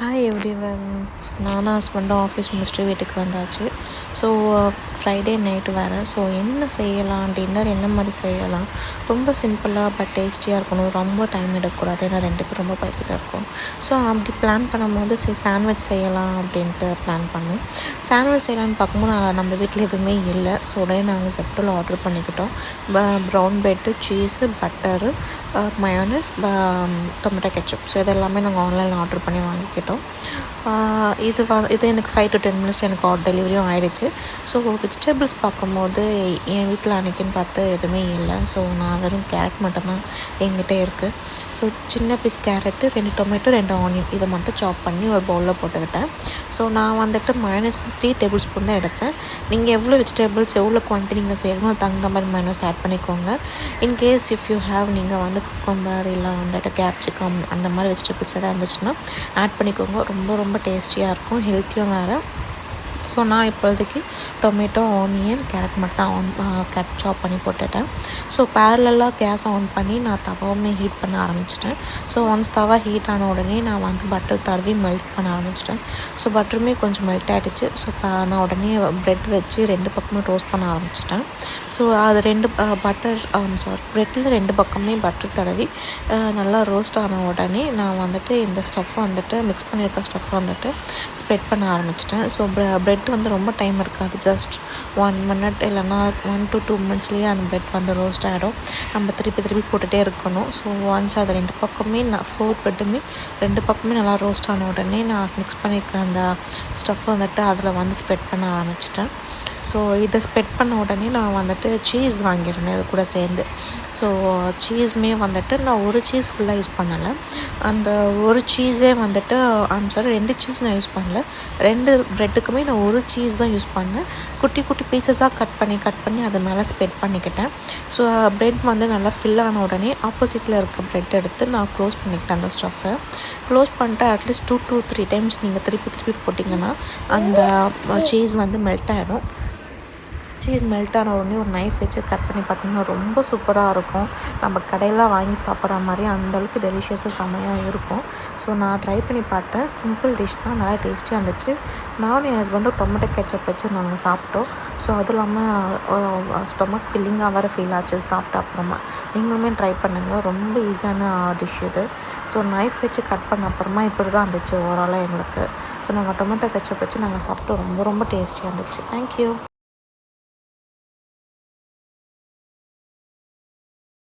Hi everyone. So நானும் ஹஸ்பண்டும் office முடிச்சுட்டு வீட்டுக்கு வந்தாச்சு. ஸோ ஃப்ரைடே நைட்டு வேறு. ஸோ என்ன செய்யலாம், டின்னர் என்ன மாதிரி செய்யலாம், ரொம்ப சிம்பிளாக பட் டேஸ்டியாக இருக்கணும், ரொம்ப டைம் எடுக்கக்கூடாது, ஏன்னா 2 பேரும் ரொம்ப பசியில் இருக்கும். ஸோ அப்படி பிளான் பண்ணும்போது சாண்ட்விச் செய்யலாம் அப்படின்ட்டு பிளான் பண்ணோம். சாண்ட்விச் செய்யலான்னு பார்க்கும்போது நம்ம வீட்டில் எதுவுமே இல்லை. ஸோ உடனே நாங்கள் ஜெப்டோவில் ஆர்டர் பண்ணிக்கிட்டோம். Brown bread, cheese, butter, mayonnaise, tomato ketchup. So இதெல்லாமே நாங்கள் ஆன்லைனில் ஆர்டர் பண்ணி வாங்கிக்கிட்டோம். இது எனக்கு 5 to 10 minutes எனக்கு டெலிவரியும் ஆகிடுச்சு. ஸோ வெஜிடபிள்ஸ் பார்க்கும்போது என் வீட்டில் அன்றைக்கின்னு பார்த்து எதுவுமே இல்லை. ஸோ நான் வெறும் கேரட் மட்டும்தான் என்கிட்ட இருக்குது. ஸோ சின்ன பீஸ் கேரட்டு, 2 டொமேட்டோ, 2 ஆனியன் இதை மட்டும் சாப் பண்ணி ஒரு பவுலில் போட்டுக்கிட்டேன். ஸோ நான் மயோனஸ் 3 டேபிள் ஸ்பூன் தான் எடுத்தேன். நீங்கள் எவ்வளோ வெஜிடபிள்ஸ் எவ்வளோ குவான்டிட்டி நீங்கள் செய்யணுமோ அதுக்கு தகுந்த மாதிரி மயோனஸ் ஆட் பண்ணிக்கோங்க. இன்கேஸ் இஃப் யூ ஹேவ் நீங்கள் குக்கும்பர் இல்லை கேப்சிகம் அந்த மாதிரி வெஜிடபிள்ஸ் எதாவது இருந்துச்சுன்னா ஆட் பண்ணிக்கோங்க. ரொம்ப ரொம்ப டேஸ்டியாக இருக்கும், ஹெல்த்தியும் வேறு. ஸோ நான் இப்போதைக்கு டொமேட்டோ, ஆனியன், கேரட் மட்டும் தான் கேரட் சாப் பண்ணி போட்டுட்டேன். ஸோ பேரலாக கேஸ் ஆன் பண்ணி நான் தவாவுமே ஹீட் பண்ண ஆரம்பிச்சிட்டேன். ஸோ ஒன்ஸ் தவா ஹீட் ஆன உடனே நான் பட்டர் தடவி மெல்ட் பண்ண ஆரம்பிச்சிட்டேன். ஸோ பட்டருமே கொஞ்சம் மெல்ட் ஆகிடுச்சு. ஸோ நான் உடனே ப்ரெட் வச்சு 2 பக்கமும் ரோஸ்ட் பண்ண ஆரம்பிச்சிட்டேன். ஸோ அது ப்ரெட்டில் 2 பக்கமே பட்டர் தடவி நல்லா ரோஸ்ட் ஆன உடனே நான் இந்த ஸ்டஃப் மிக்ஸ் பண்ணியிருக்க ஸ்டஃப் ஸ்ப்ரெட் பண்ண ஆரம்பிச்சிட்டேன். ஸோ ப்ரெட் ரொம்ப டைம் இருக்காது. ஜஸ்ட் 1 minute இல்லைனா 1 to 2 minutesலேயே அந்த ப்ரெட் ரோஸ்ட் ஆகிடும். நம்ம திருப்பி போட்டுகிட்டே இருக்கணும். ஸோ ஒன்ஸ் அது 2 பக்கமே 4 ப்ரெட்டுமே 2 பக்கமே நல்லா ரோஸ்ட் ஆன உடனே நான் மிக்ஸ் பண்ணியிருக்க அந்த ஸ்டஃப் அதில் ஸ்ப்ரெட் பண்ண ஆரம்பிச்சிட்டேன். ஸோ இதை ஸ்ப்ரெட் பண்ண உடனே நான் சீஸ் வாங்கியிருந்தேன் இது கூட சேர்ந்து. ஸோ சீஸுமே நான் ஒரு சீஸ் ஃபுல்லாக யூஸ் பண்ணலை. அந்த ஒரு சீஸே 2 சீஸ் நான் யூஸ் பண்ணல. 2 ப்ரெட்டுக்குமே நான் ஒரு சீஸ் தான் யூஸ் பண்ணேன். குட்டி குட்டி பீசஸாக கட் பண்ணி அது மேலே ஸ்ப்ரெட் பண்ணிக்கிட்டேன். ஸோ ப்ரெட் நல்லா ஃபில் ஆன உடனே ஆப்போசிட்டில் இருக்க ப்ரெட் எடுத்து நான் க்ளோஸ் பண்ணிக்கிட்டேன். அந்த ஸ்டஃப்பை க்ளோஸ் பண்ணிட்டு அட்லீஸ்ட் 2 to 3 டைம்ஸ் நீங்கள் திருப்பி போட்டிங்கன்னா அந்த சீஸ் மெல்ட் ஆகிடும். சீஸ் மெல்ட் ஆன உடனே ஒரு நைஃப் வச்சு கட் பண்ணி பார்த்திங்கன்னா ரொம்ப சூப்பராக இருக்கும். நம்ம கடையில் வாங்கி சாப்பிட்ற மாதிரி அந்தளவுக்கு டெலிஷியஸாக செம்மையாக இருக்கும். ஸோ நான் ட்ரை பண்ணி பார்த்தேன். சிம்பிள் டிஷ் தான், நல்லா டேஸ்டியாக இருந்துச்சு. நானும் என் ஹஸ்பண்டும் டொமேட்டோ கெச்சப் வச்சு நாங்கள் சாப்பிட்டோம். ஸோ அதுவும் இல்லாமல் ஸ்டொமக் ஃபில்லிங்காக வேறு ஃபீல் ஆச்சு சாப்பிட்ட அப்புறமா. நீங்களுமே ட்ரை பண்ணுங்கள், ரொம்ப ஈஸியான டிஷ் இது. ஸோ நைஃப் வச்சு கட் பண்ண அப்புறமா இப்படி தான் இருந்துச்சு ஓவராலாக எங்களுக்கு. ஸோ நாங்கள் டொமேட்டோ கெச்சப் வச்சு நாங்கள் சாப்பிட்டோம். ரொம்ப ரொம்ப டேஸ்டியாக இருந்துச்சு. தேங்க்யூ.